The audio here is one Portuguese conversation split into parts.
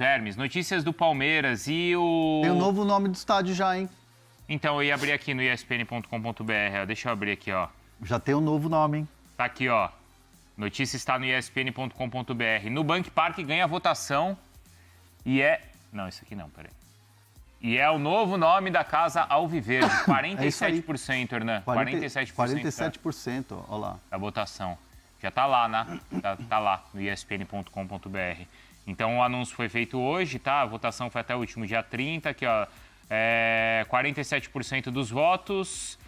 Hermes, notícias do Palmeiras e o... Tem um novo nome do estádio já, hein? Então, eu ia abrir aqui no espn.com.br, deixa eu abrir aqui, ó. Já tem um novo nome, hein? Tá aqui, ó. Notícia está no espn.com.br. Nubank Park ganha votação e é... Não, isso aqui não, peraí. E é o novo nome da Casa Alviverde. 47%, Hernan. 47%. 47%, ó lá. Da votação. Já tá lá, né? Tá lá no espn.com.br. Então, o anúncio foi feito hoje, tá? A votação foi até o último dia 30, aqui, ó. 47% dos votos.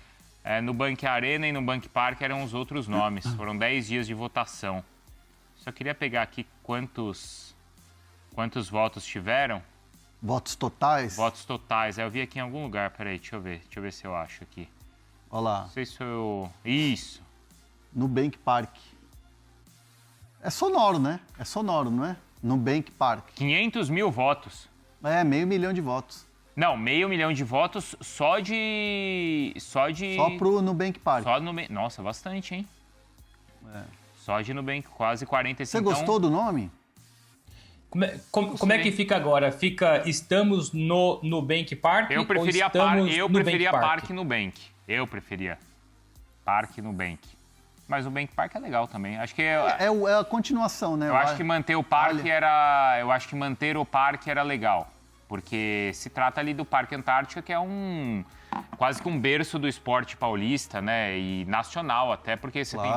Nubank Arena e Nubank Park eram os outros nomes. Foram 10 dias de votação. Só queria pegar aqui quantos votos tiveram. Votos totais? Votos totais. Eu vi aqui em algum lugar. Peraí, deixa eu ver se eu acho aqui. Olha lá. Não sei se eu... Isso. Nubank Park. É sonoro, né? É sonoro, não é? Nubank Park. 500 mil votos. É, 500 mil de votos. Não, 500 mil de votos só pro Nubank Park. Nossa, bastante, hein? Só de Nubank, quase 45. Você gostou do nome? Como é que fica agora? Estamos no Nubank Park? Eu preferia Parque Nubank. Eu preferia Parque Nubank. Mas o Nubank Park é legal também. Acho que é a continuação, né? Eu acho que manter o parque era legal. Porque se trata ali do Parque Antártica, que é quase que um berço do esporte paulista, né? E nacional até, porque você tem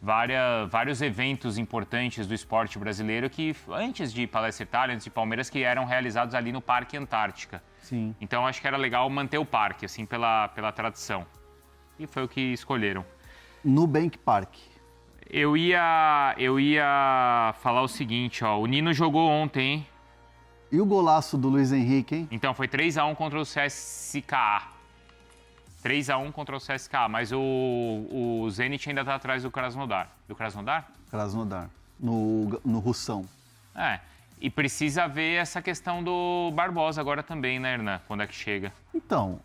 vários eventos importantes do esporte brasileiro que, antes de Palestra Itália, antes de Palmeiras, que eram realizados ali no Parque Antártica. Sim. Então, acho que era legal manter o parque, assim, pela tradição. E foi o que escolheram. Nubank Park. Eu ia falar o seguinte, ó. O Nino jogou ontem, hein? E o golaço do Luiz Henrique, hein? Então, foi 3-1 contra o CSKA. 3-1 contra o CSKA, mas o Zenit ainda tá atrás do Krasnodar. Do Krasnodar? Krasnodar, no Russão. E precisa ver essa questão do Barbosa agora também, né, Hernan? Quando é que chega? Então,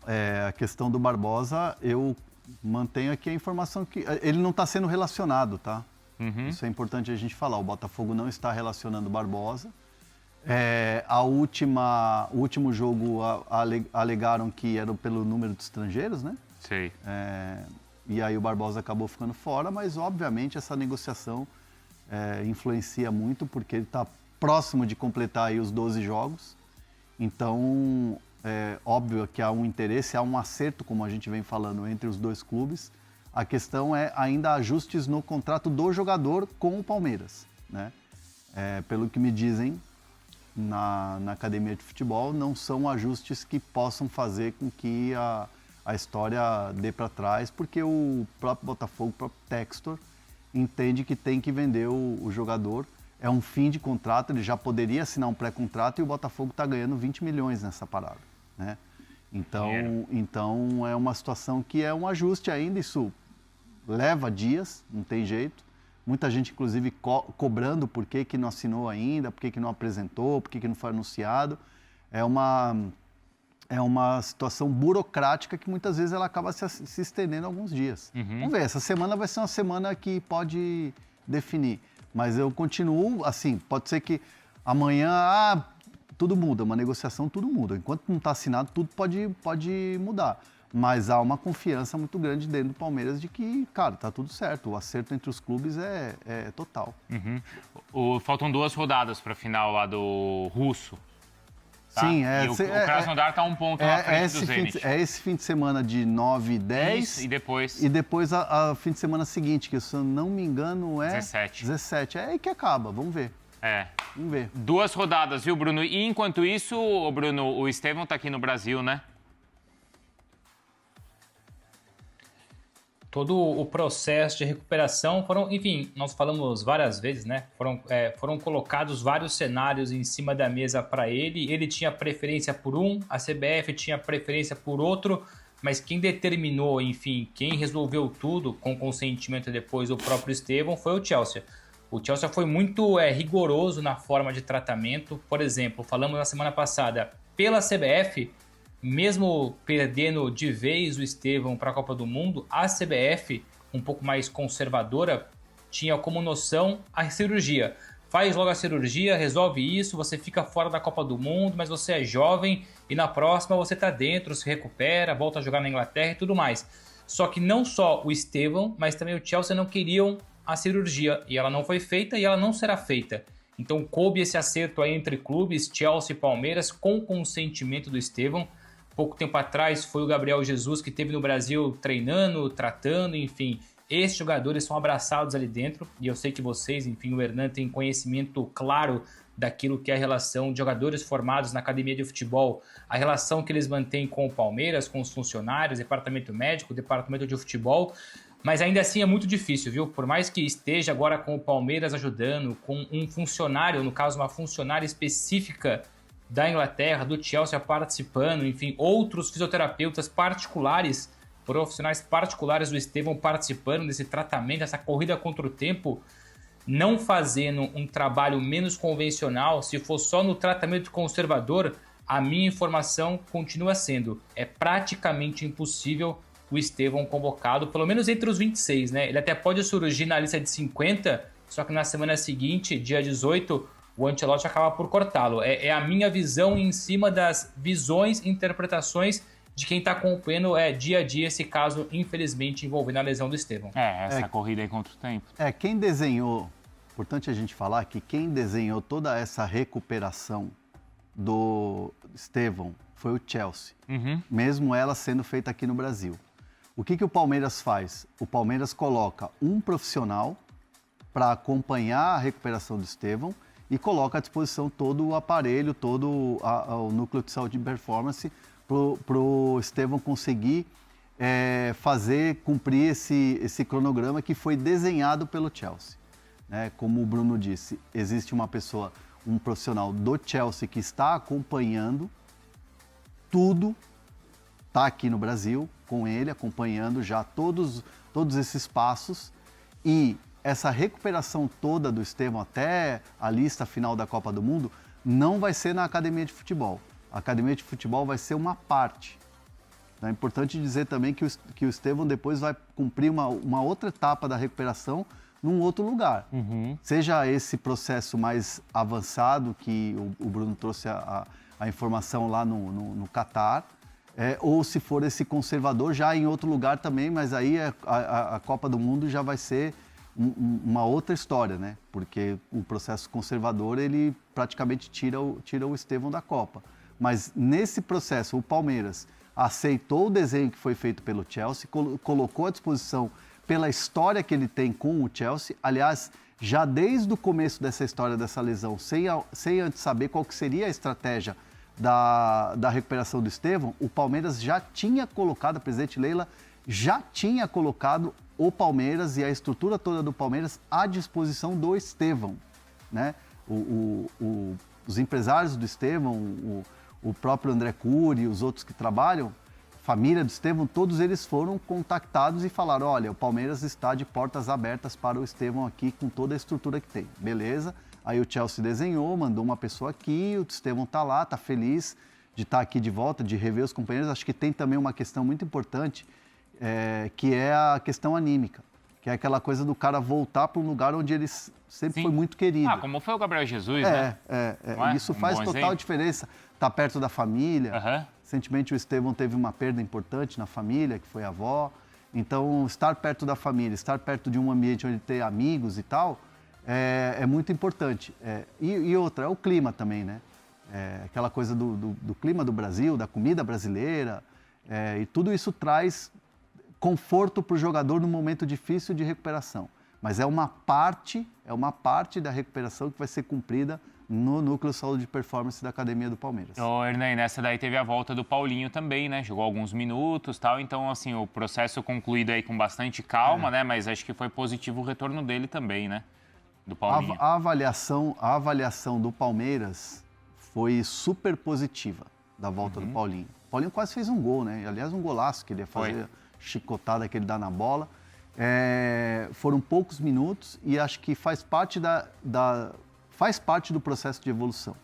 a questão do Barbosa, eu mantenho aqui a informação que ele não está sendo relacionado, tá? Uhum. Isso é importante a gente falar. O Botafogo não está relacionando o Barbosa. O último jogo alegaram que era pelo número de estrangeiros, né? Sei. E aí o Barbosa acabou ficando fora, mas obviamente essa negociação influencia muito, porque ele está próximo de completar aí os 12 jogos. Então, é óbvio que há um interesse, há um acerto, como a gente vem falando, entre os dois clubes. A questão é ainda ajustes no contrato do jogador com o Palmeiras, né? Pelo que me dizem na academia de futebol, não são ajustes que possam fazer com que a história dê para trás, porque o próprio Botafogo, o próprio Textor, entende que tem que vender o jogador. É um fim de contrato, ele já poderia assinar um pré-contrato e o Botafogo está ganhando 20 milhões nessa parada, né? Então é uma situação que é um ajuste ainda, isso leva dias, não tem jeito. Muita gente, inclusive, cobrando por que não assinou ainda, por que não apresentou, por que não foi anunciado. É uma situação burocrática que muitas vezes ela acaba se estendendo alguns dias. Uhum. Vamos ver, essa semana vai ser uma semana que pode definir. Mas eu continuo, assim, pode ser que amanhã tudo muda, uma negociação tudo muda. Enquanto não está assinado, tudo pode mudar. Mas há uma confiança muito grande dentro do Palmeiras de que, cara, tá tudo certo. O acerto entre os clubes é total. Uhum. Faltam 2 rodadas para a final lá do Russo. Tá? Sim, o Krasnodar está um ponto na frente do Zenit. Esse fim de semana de 9 e 10. Isso, e depois? E depois a fim de semana seguinte, que se eu não me engano é... 17. É aí que acaba, vamos ver. Vamos ver. 2 rodadas, viu, Bruno? E enquanto isso, Bruno, o Estevão tá aqui no Brasil, né? Todo o processo de recuperação enfim, nós falamos várias vezes, né? Foram colocados vários cenários em cima da mesa para ele. Ele tinha preferência por um, a CBF tinha preferência por outro, mas quem determinou, enfim, quem resolveu tudo com consentimento depois do próprio Estevão foi o Chelsea. O Chelsea foi muito rigoroso na forma de tratamento. Por exemplo, falamos na semana passada, pela CBF, mesmo perdendo de vez o Estevão para a Copa do Mundo, a CBF, um pouco mais conservadora, tinha como noção a cirurgia. faz logo a cirurgia, resolve isso, você fica fora da Copa do Mundo, mas você é jovem e na próxima você tá dentro, se recupera, volta a jogar na Inglaterra e tudo mais. Só que não só o Estevão, mas também o Chelsea não queriam a cirurgia e ela não foi feita e ela não será feita. Então coube esse acerto aí entre clubes, Chelsea e Palmeiras, com consentimento do Estevão. Pouco tempo atrás foi o Gabriel Jesus que esteve no Brasil treinando, tratando, enfim. Esses jogadores são abraçados ali dentro e eu sei que vocês, enfim, o Hernan tem conhecimento claro daquilo que é a relação de jogadores formados na academia de futebol, a relação que eles mantêm com o Palmeiras, com os funcionários, departamento médico, departamento de futebol, mas ainda assim é muito difícil, viu? Por mais que esteja agora com o Palmeiras ajudando, com um funcionário, no caso uma funcionária específica da Inglaterra, do Chelsea participando, enfim, outros fisioterapeutas particulares, profissionais particulares do Estevão participando desse tratamento, essa corrida contra o tempo, não fazendo um trabalho menos convencional, se for só no tratamento conservador, a minha informação continua sendo, é praticamente impossível o Estevão convocado, pelo menos entre os 26, né? Ele até pode surgir na lista de 50, só que na semana seguinte, dia 18, o Ancelotti acaba por cortá-lo. É a minha visão em cima das visões e interpretações de quem está acompanhando dia a dia esse caso, infelizmente, envolvendo a lesão do Estevão. Essa corrida aí contra o tempo. Quem desenhou, importante a gente falar que quem desenhou toda essa recuperação do Estevão foi o Chelsea, mesmo ela sendo feita aqui no Brasil. O que o Palmeiras faz? O Palmeiras coloca um profissional para acompanhar a recuperação do Estevão e coloca à disposição todo o aparelho, todo o núcleo de saúde e performance para o Estevão conseguir cumprir esse cronograma que foi desenhado pelo Chelsea. Né? Como o Bruno disse, existe uma pessoa, um profissional do Chelsea que está acompanhando tudo, está aqui no Brasil com ele, acompanhando já todos esses passos e essa recuperação toda do Estevão até a lista final da Copa do Mundo não vai ser na academia de futebol. A academia de futebol vai ser uma parte. É importante dizer também que o Estevão depois vai cumprir uma outra etapa da recuperação num outro lugar. Seja esse processo mais avançado, que o Bruno trouxe a informação lá no Catar, ou se for esse conservador já em outro lugar também, mas aí a Copa do Mundo já vai ser uma outra história, né? Porque o processo conservador, ele praticamente tira o Estevão da Copa. Mas nesse processo, o Palmeiras aceitou o desenho que foi feito pelo Chelsea, colocou à disposição pela história que ele tem com o Chelsea. Aliás, já desde o começo dessa história dessa lesão, sem antes saber qual que seria a estratégia da recuperação do Estevão, o Palmeiras já tinha colocado, a presidente Leila já tinha colocado o Palmeiras e a estrutura toda do Palmeiras à disposição do Estevão, né? Os empresários do Estevão, o próprio André Cury, os outros que trabalham, família do Estevão, todos eles foram contactados e falaram: olha, o Palmeiras está de portas abertas para o Estevão aqui com toda a estrutura que tem. Beleza? Aí o Chelsea desenhou, mandou uma pessoa aqui, o Estevão está lá, está feliz de estar aqui de volta, de rever os companheiros. Acho que tem também uma questão muito importante, que é a questão anímica, que é aquela coisa do cara voltar para um lugar onde ele sempre foi muito querido. Como foi o Gabriel Jesus, né? Isso faz total diferença. Tá perto da família. Recentemente o Estevão teve uma perda importante na família, que foi a avó. Então, estar perto da família, estar perto de um ambiente onde tem amigos e tal, é muito importante. E outra, é o clima também, né? Aquela coisa do clima do Brasil, da comida brasileira, e tudo isso traz conforto para o jogador num momento difícil de recuperação. Mas é uma parte da recuperação que vai ser cumprida no Núcleo de Saúde e Performance da Academia do Palmeiras. Hernani, nessa daí teve a volta do Paulinho também, né? Jogou alguns minutos e tal, então assim, o processo concluído aí com bastante calma, né? Mas acho que foi positivo o retorno dele também, né? Do Paulinho. A avaliação do Palmeiras foi super positiva da volta do Paulinho. O Paulinho quase fez um gol, né? Aliás, um golaço que ele ia fazer, chicotada que ele dá na bola. Foram poucos minutos e acho que faz parte do processo de evolução.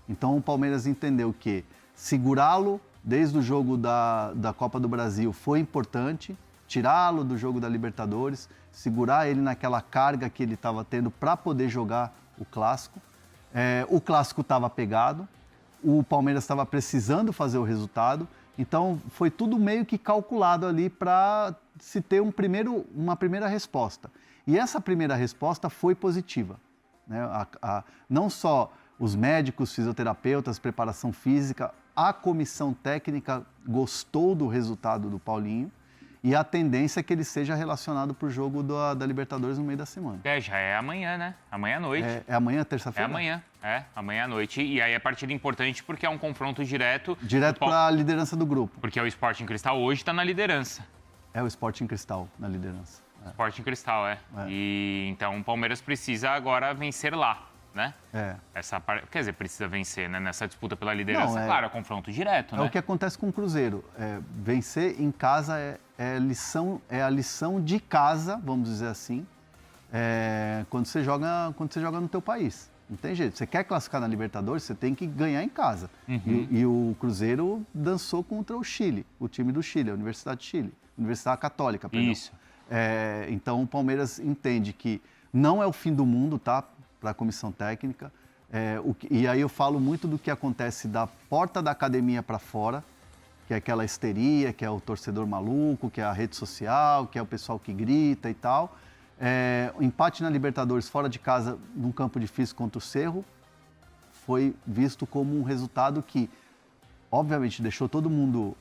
Então o Palmeiras entendeu que segurá-lo desde o jogo da Copa do Brasil foi importante, tirá-lo do jogo da Libertadores, segurar ele naquela carga que ele estava tendo para poder jogar o Clássico. O Clássico estava pegado, o Palmeiras estava precisando fazer o resultado, então foi tudo meio que calculado ali para se ter uma primeira resposta. E essa primeira resposta foi positiva, né? Não só os médicos, fisioterapeutas, preparação física, a comissão técnica gostou do resultado do Paulinho e a tendência é que ele seja relacionado para o jogo da Libertadores no meio da semana. Já é amanhã, né? Amanhã à noite. É amanhã, terça-feira? Amanhã à noite. E aí é partida importante porque é um confronto direto. Direto para a liderança do grupo. Porque o Sporting Cristal hoje está na liderança. É o Sporting Cristal na liderança. Sporting Cristal, E então o Palmeiras precisa agora vencer lá, né? Quer dizer, precisa vencer, né? Nessa disputa pela liderança, claro, é confronto direto, né? É o que acontece com o Cruzeiro. Vencer em casa é a lição de casa, vamos dizer assim, quando você joga no teu país. Não tem jeito. Você quer classificar na Libertadores, você tem que ganhar em casa. E o Cruzeiro dançou contra o Chile, o time do Chile, a Universidade de Chile, Universidade Católica, perdão. Isso. Então o Palmeiras entende que não é o fim do mundo, tá? Para a comissão técnica. E aí eu falo muito do que acontece da porta da academia para fora, que é aquela histeria, que é o torcedor maluco, que é a rede social, que é o pessoal que grita e tal. O empate na Libertadores fora de casa, num campo difícil contra o Cerro, foi visto como um resultado que, obviamente, deixou todo mundo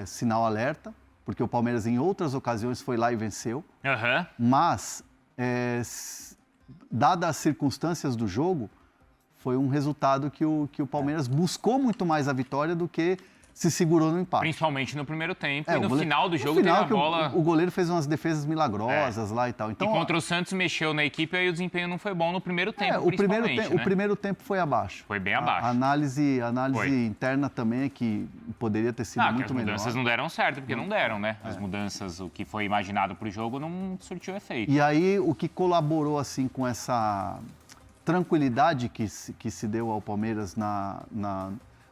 sinal alerta, porque o Palmeiras em outras ocasiões foi lá e venceu. Mas, dadas as circunstâncias do jogo, foi um resultado que o Palmeiras buscou muito mais a vitória do que se segurou no empate. Principalmente no primeiro tempo. E no final do jogo teve a bola... O goleiro fez umas defesas milagrosas lá e tal. Então, e contra o Santos mexeu na equipe e aí o desempenho não foi bom no primeiro tempo, o primeiro tempo foi abaixo. Foi bem abaixo. A análise interna também é que poderia ter sido muito melhor. As mudanças não deram certo, porque não deram, né? As mudanças, o que foi imaginado para o jogo não surtiu efeito. E aí, o que colaborou assim com essa tranquilidade que se deu ao Palmeiras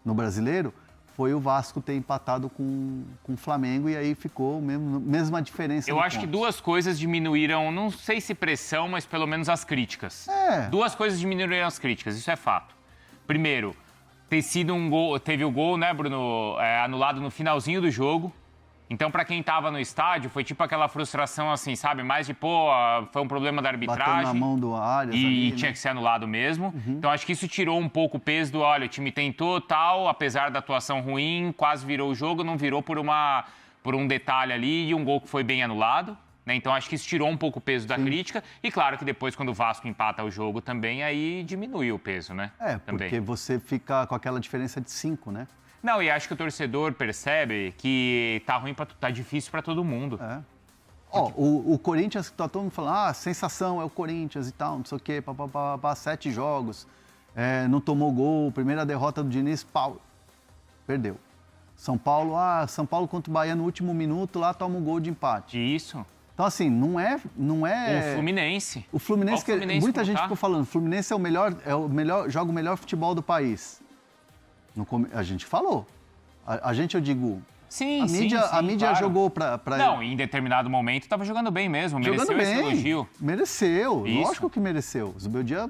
no Brasileiro foi o Vasco ter empatado com o Flamengo e aí ficou mesma diferença. Eu acho que duas coisas diminuíram, não sei se pressão, mas pelo menos as críticas. Duas coisas diminuíram as críticas, isso é fato. Primeiro, teve o gol, né, Bruno, anulado no finalzinho do jogo. Então, para quem estava no estádio, foi tipo aquela frustração assim, sabe? Mais de, foi um problema da arbitragem. Bateu na mão do Arias e tinha que ser anulado mesmo. Então, acho que isso tirou um pouco o peso do, olha, o time tentou tal, apesar da atuação ruim, quase virou o jogo, não virou por um detalhe ali e um gol que foi bem anulado. Né? Então, acho que isso tirou um pouco o peso da crítica. E claro que depois, quando o Vasco empata o jogo também, aí diminui o peso, né? Porque você fica com aquela diferença de 5, né? Não, e acho que o torcedor percebe que tá difícil para todo mundo. O Corinthians, tá todo mundo falando, sensação é o Corinthians e tal, não sei o quê, 7 jogos, não tomou gol, primeira derrota do Diniz, perdeu. São Paulo contra o Bahia no último minuto, lá toma um gol de empate. Isso. Então, assim, não é... O Fluminense. O Fluminense, muita gente ficou falando, o Fluminense joga o melhor futebol do país. A gente falou. Eu digo... Sim, a mídia claro. jogou pra... Não, em determinado momento estava jogando bem mesmo. Mereceu esse elogio. Mereceu. Isso. Lógico que mereceu. O Zubeldia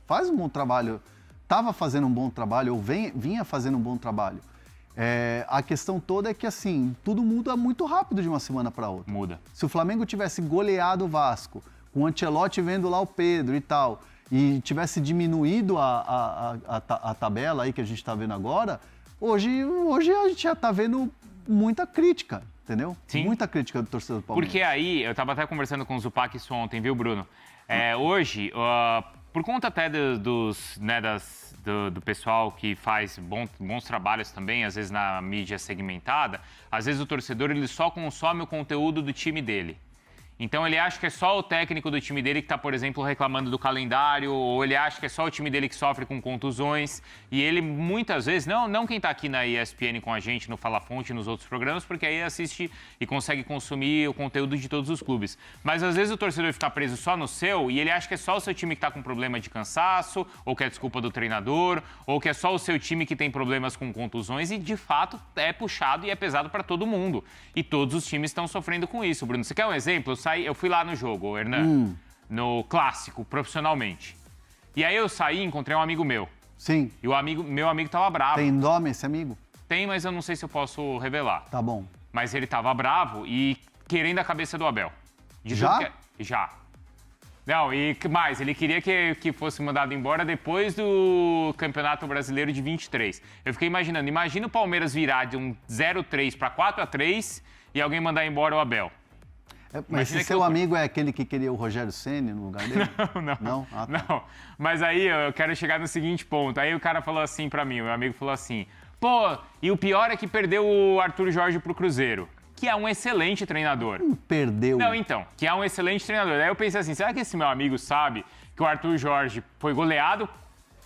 faz um bom trabalho. Estava fazendo um bom trabalho, ou vinha fazendo um bom trabalho. A questão toda é que, assim, tudo muda muito rápido de uma semana para outra. Muda. Se o Flamengo tivesse goleado o Vasco, com o Ancelotti vendo lá o Pedro e tal... e tivesse diminuído a tabela aí que a gente está vendo agora, hoje a gente já está vendo muita crítica, entendeu? Sim. Muita crítica do torcedor do Palmeiras. Porque aí, eu estava até conversando com o Zupac isso ontem, viu, Bruno? Hoje, por conta até do pessoal que faz bons trabalhos também, às vezes na mídia segmentada, às vezes o torcedor ele só consome o conteúdo do time dele. Então ele acha que é só o técnico do time dele que está, por exemplo, reclamando do calendário, ou ele acha que é só o time dele que sofre com contusões. E ele, muitas vezes, não quem está aqui na ESPN com a gente, no Fala Fonte, nos outros programas, porque aí assiste e consegue consumir o conteúdo de todos os clubes. Mas às vezes o torcedor fica preso só no seu e ele acha que é só o seu time que está com problema de cansaço, ou que é desculpa do treinador, ou que é só o seu time que tem problemas com contusões. E, de fato, é puxado e é pesado para todo mundo. E todos os times estão sofrendo com isso. Bruno, você quer um exemplo? Eu fui lá no jogo, Hernan, no Clássico, profissionalmente. E aí eu saí e encontrei um amigo meu. Sim. E meu amigo tava bravo. Tem nome esse amigo? Tem, mas eu não sei se eu posso revelar. Tá bom. Mas ele tava bravo e querendo a cabeça do Abel. De Já? tudo Já. Não, e mais, ele queria que fosse mandado embora depois do Campeonato Brasileiro de 23. Eu fiquei imaginando, imagina o Palmeiras virar de um 0-3 para 4-3 e alguém mandar embora o Abel. Mas Imagina esse que seu eu- amigo é aquele que queria o Rogério Ceni no lugar dele? Não. Não? Ah, tá. Não. Mas aí eu quero chegar no seguinte ponto. Aí o cara falou assim pra mim, o meu amigo falou assim: pô, e o pior é que perdeu o Arthur Jorge pro Cruzeiro, que é um excelente treinador. Perdeu. Não, então, que é um excelente treinador. Aí eu pensei assim, será que esse meu amigo sabe que o Arthur Jorge foi goleado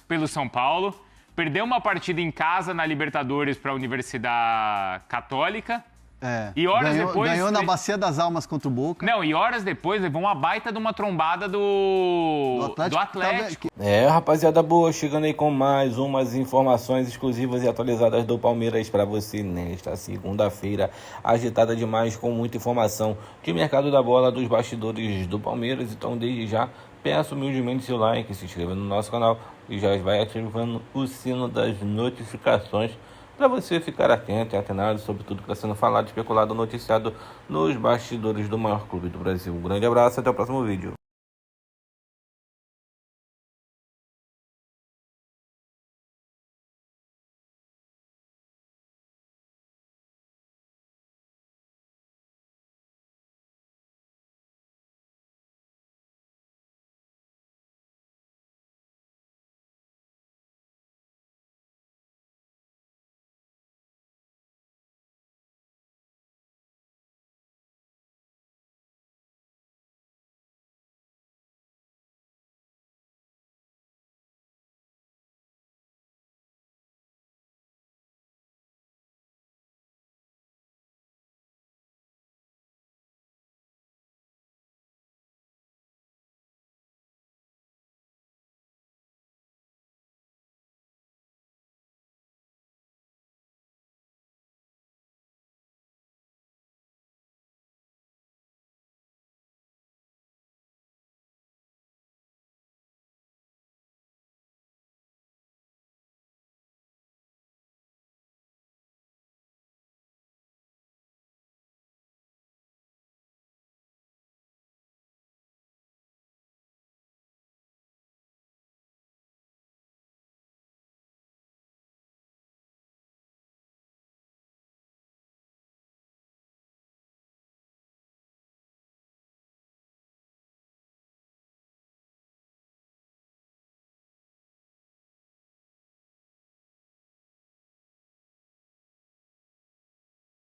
pelo São Paulo, perdeu uma partida em casa na Libertadores para a Universidade Católica, É. e horas ganhou, depois- Ganhou na Bacia das Almas contra o Boca. não, e horas depois levou uma baita de uma trombada do Atlético. Rapaziada boa, chegando aí com mais umas informações exclusivas e atualizadas do Palmeiras para você nesta segunda-feira, agitada demais, com muita informação de mercado da bola, dos bastidores do Palmeiras. Então, desde já, peço humildemente seu like, se inscreva no nosso canal e já vai ativando o sino das notificações para você ficar atento e antenado sobre tudo que está sendo falado, especulado, noticiado nos bastidores do maior clube do Brasil. Um grande abraço, até o próximo vídeo.